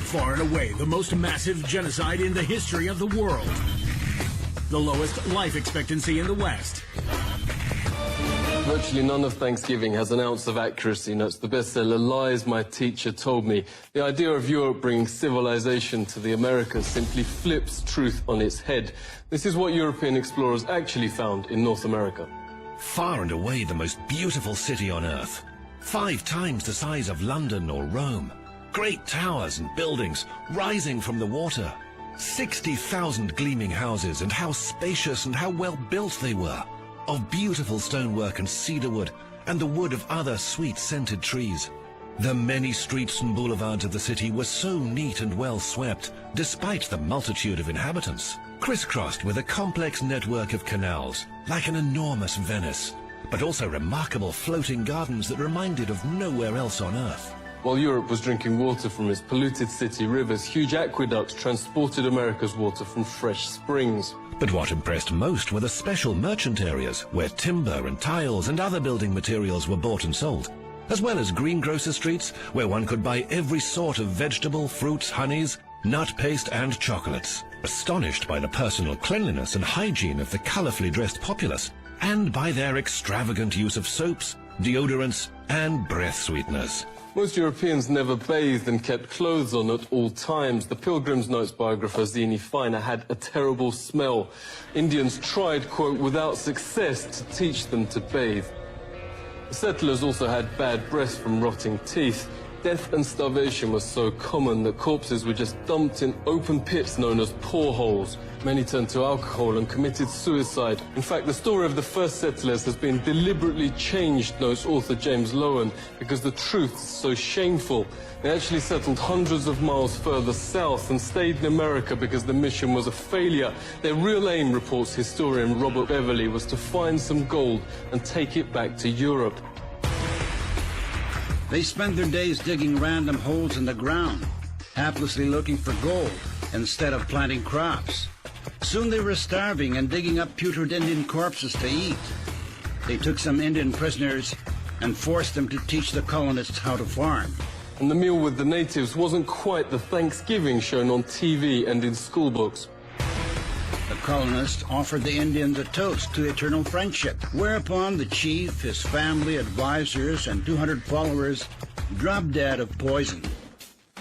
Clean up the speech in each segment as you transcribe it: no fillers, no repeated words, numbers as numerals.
Far and away the most massive genocide in the history of the world. The lowest life expectancy in the West. Virtually none of Thanksgiving has an ounce of accuracy, notes the bestseller Lies My Teacher Told Me. The idea of Europe bringing civilization to the Americas simply flips truth on its head. This is what European explorers actually found in North America. Far and away the most beautiful city on Earth. 5 times the size of London or Rome. Great towers and buildings rising from the water. 60,000 gleaming houses, and how spacious and how well built they were. Of beautiful stonework and cedar wood, and the wood of other sweet-scented trees. The many streets and boulevards of the city were so neat and well swept, despite the multitude of inhabitants, crisscrossed with a complex network of canals, like an enormous Venice, but also remarkable floating gardens that reminded of nowhere else on Earth. While Europe was drinking water from its polluted city rivers, huge aqueducts transported America's water from fresh springs. But what impressed most were the special merchant areas, where timber and tiles and other building materials were bought and sold, as well as greengrocer streets, where one could buy every sort of vegetable, fruits, honeys, nut paste and chocolates. Astonished by the personal cleanliness and hygiene of the colourfully dressed populace, and by their extravagant use of soaps, deodorants and breath sweeteners. Most Europeans never bathed and kept clothes on at all times. The Pilgrim's Notes biographer Zini Feiner had a terrible smell. Indians tried, quote, without success to teach them to bathe. The settlers also had bad breath from rotting teeth. Death and starvation was so common that corpses were just dumped in open pits known as poreholes. Many turned to alcohol and committed suicide. In fact, the story of the first settlers has been deliberately changed, notes author James Lowen, because the truth is so shameful. They actually settled hundreds of miles further south and stayed in America because the mission was a failure. Their real aim, reports historian Robert Beverly, was to find some gold and take it back to Europe. They spent their days digging random holes in the ground, haplessly looking for gold instead of planting crops. Soon they were starving and digging up putrid Indian corpses to eat. They took some Indian prisoners and forced them to teach the colonists how to farm. And the meal with the natives wasn't quite the Thanksgiving shown on TV and in school books. The colonists offered the Indians a toast to eternal friendship, whereupon the chief, his family, advisors, and 200 followers dropped dead of poison.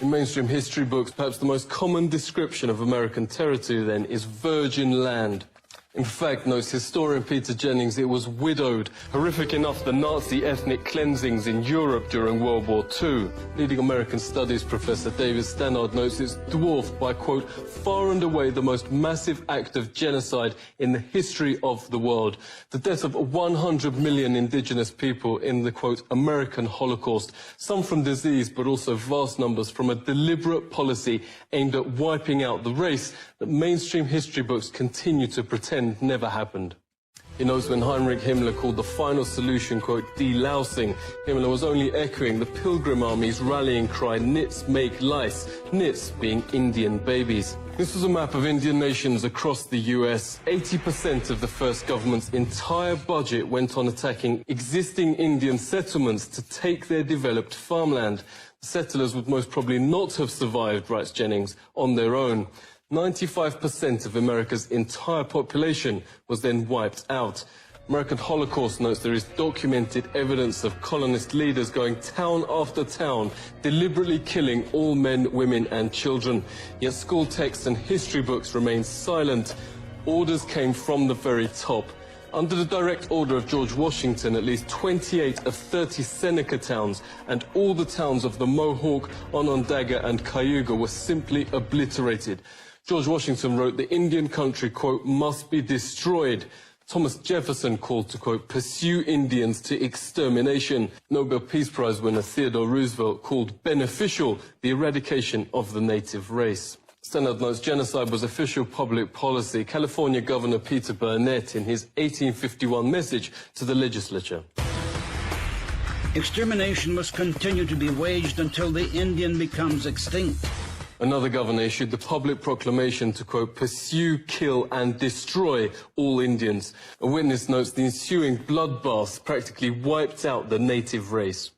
In mainstream history books, perhaps the most common description of American territory then is virgin land. In fact, notes historian Peter Jennings, it was widowed. Horrific enough, the Nazi ethnic cleansings in Europe during World War II. Leading American studies professor David Stannard notes it's dwarfed by, quote, far and away the most massive act of genocide in the history of the world. The death of 100 million indigenous people in the, quote, American Holocaust. Some from disease, but also vast numbers from a deliberate policy aimed at wiping out the race that mainstream history books continue to pretend never happened. He knows when Heinrich Himmler called the final solution, quote, delousing, Himmler was only echoing the Pilgrim Army's rallying cry, nits make lice, nits being Indian babies. This was a map of Indian nations across the US. 80% of the first government's entire budget went on attacking existing Indian settlements to take their developed farmland. The settlers would most probably not have survived, writes Jennings, on their own. 95% of America's entire population was then wiped out. American Holocaust notes there is documented evidence of colonist leaders going town after town, deliberately killing all men, women and children. Yet school texts and history books remain silent. Orders came from the very top. Under the direct order of George Washington, at least 28 of 30 Seneca towns and all the towns of the Mohawk, Onondaga and Cayuga were simply obliterated. George Washington wrote, the Indian country, quote, must be destroyed. Thomas Jefferson called to, quote, pursue Indians to extermination. Nobel Peace Prize winner Theodore Roosevelt called beneficial the eradication of the native race. Stannard notes genocide was official public policy. California Governor Peter Burnett in his 1851 message to the legislature. Extermination must continue to be waged until the Indian becomes extinct. Another governor issued the public proclamation to, quote, pursue, kill and destroy all Indians. A witness notes the ensuing bloodbaths practically wiped out the native race.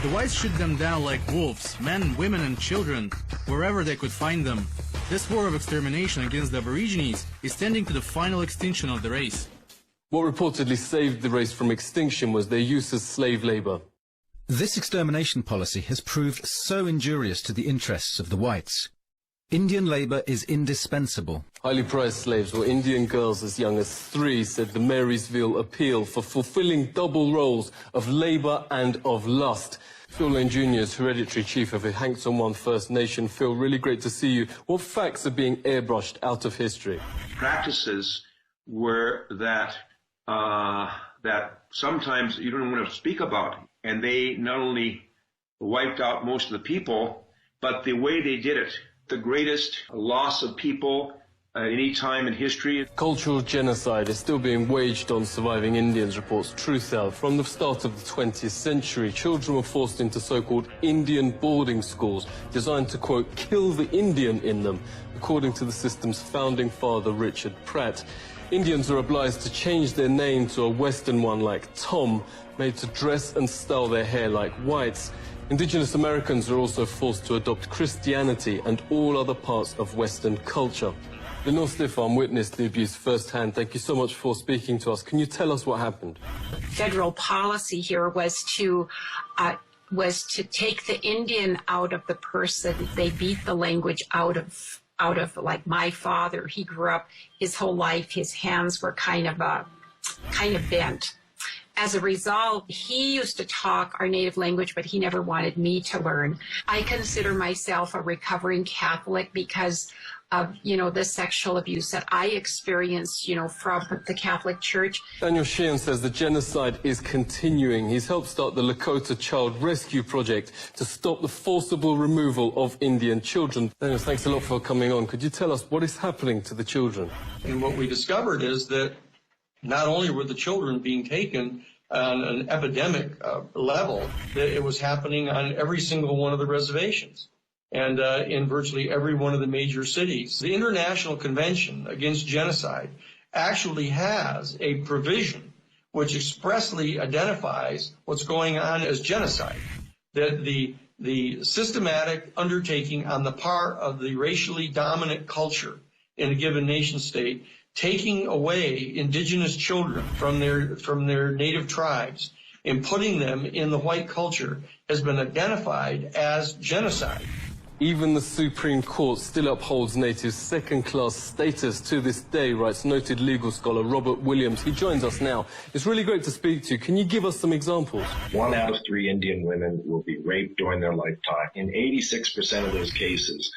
The whites shoot them down like wolves, men, women, and children, wherever they could find them. This war of extermination against the Aborigines is tending to the final extinction of the race. What reportedly saved the race from extinction was their use as slave labor. This extermination policy has proved so injurious to the interests of the whites. Indian labor is indispensable. Highly prized slaves were Indian girls as young as 3, said the Marysville Appeal, for fulfilling double roles of labor and of lust. Phil Lane Jr. is hereditary chief of the Hankton First Nation. Phil, really great to see you. What facts are being airbrushed out of history? Practices were that sometimes you don't want to speak about, and they not only wiped out most of the people, but the way they did it. The greatest loss of people at any time in history. Cultural genocide is still being waged on surviving Indians, reports Truthell. From the start of the 20th century, children were forced into so-called Indian boarding schools, designed to, quote, kill the Indian in them, according to the system's founding father, Richard Pratt. Indians are obliged to change their name to a Western one like Tom, made to dress and style their hair like whites. Indigenous Americans are also forced to adopt Christianity and all other parts of Western culture. Lenore Stiffan witnessed the abuse firsthand. Thank you so much for speaking to us. Can you tell us what happened? Federal policy here was to take the Indian out of the person. They beat the language out of like my father. He grew up his whole life, his hands were kind of bent. As a result, he used to talk our native language, but he never wanted me to learn. I consider myself a recovering Catholic because of, the sexual abuse that I experienced, from the Catholic Church. Daniel Sheehan says the genocide is continuing. He's helped start the Lakota Child Rescue Project to stop the forcible removal of Indian children. Daniel, thanks a lot for coming on. Could you tell us what is happening to the children? And what we discovered is that not only were the children being taken on an epidemic level, that it was happening on every single one of the reservations and in virtually every one of the major cities. The International Convention Against Genocide actually has a provision which expressly identifies what's going on as genocide, that the systematic undertaking on the part of the racially dominant culture in a given nation state, taking away indigenous children from their native tribes and putting them in the white culture has been identified as genocide. Even the Supreme Court still upholds natives' second-class status to this day, writes noted legal scholar Robert Williams. He joins us now. It's really great to speak to you. Can you give us some examples? 1 out of 3 Indian women will be raped during their lifetime. In 86% of those cases,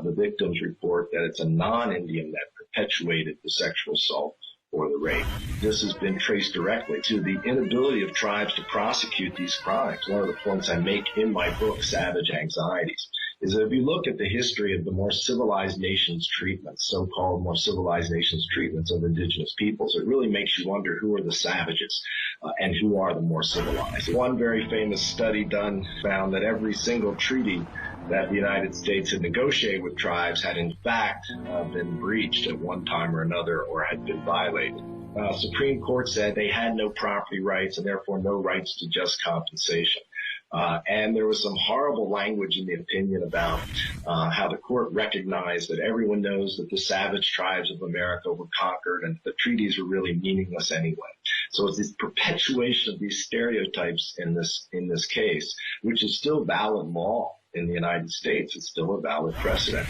the victims report that it's a non-Indian that perpetuated the sexual assault or the rape. This has been traced directly to the inability of tribes to prosecute these crimes. One of the points I make in my book, Savage Anxieties, is that if you look at the history of the more civilized nations treatments, so-called more civilized nations treatments of indigenous peoples, it really makes you wonder who are the savages and who are the more civilized. One very famous study done found that every single treaty that the United States had negotiated with tribes had in fact been breached at one time or another or had been violated. Supreme Court said they had no property rights and therefore no rights to just compensation. And there was some horrible language in the opinion about how the court recognized that everyone knows that the savage tribes of America were conquered and the treaties were really meaningless anyway. So it's this perpetuation of these stereotypes in this case, which is still valid law in the United States. It's still a valid precedent.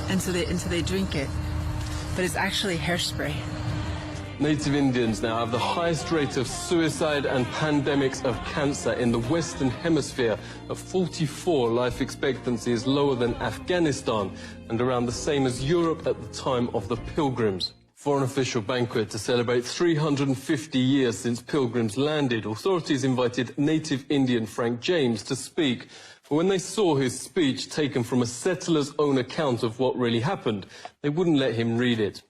And so they drink it, but it's actually hairspray. Native Indians now have the highest rate of suicide and pandemics of cancer in the Western Hemisphere. At 44, life expectancy is lower than Afghanistan and around the same as Europe at the time of the Pilgrims. For an official banquet to celebrate 350 years since Pilgrims landed, authorities invited native Indian Frank James to speak. But when they saw his speech taken from a settler's own account of what really happened, they wouldn't let him read it.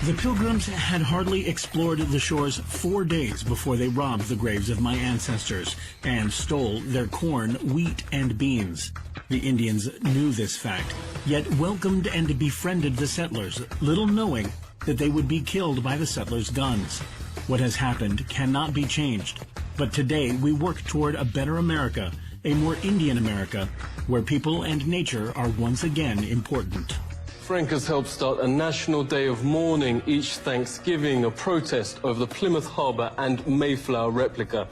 The Pilgrims had hardly explored the shores 4 days before they robbed the graves of my ancestors and stole their corn, wheat, and beans. The Indians knew this fact, yet welcomed and befriended the settlers, little knowing that they would be killed by the settlers' guns. What has happened cannot be changed. But today we work toward a better America, a more Indian America, where people and nature are once again important. Frank has helped start a national day of mourning each Thanksgiving, a protest over the Plymouth Harbour and Mayflower replica.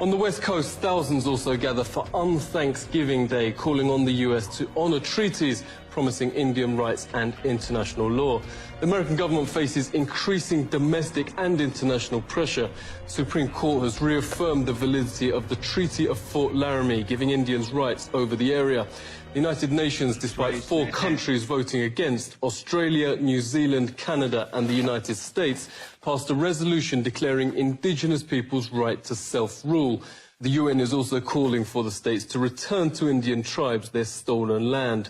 On the West Coast, thousands also gather for Un-Thanksgiving Day, calling on the US to honour treaties promising Indian rights and international law. The American government faces increasing domestic and international pressure. The Supreme Court has reaffirmed the validity of the Treaty of Fort Laramie, giving Indians rights over the area. The United Nations, despite 4 countries voting against, Australia, New Zealand, Canada and the United States, passed a resolution declaring indigenous peoples' right to self-rule. The UN is also calling for the states to return to Indian tribes their stolen land.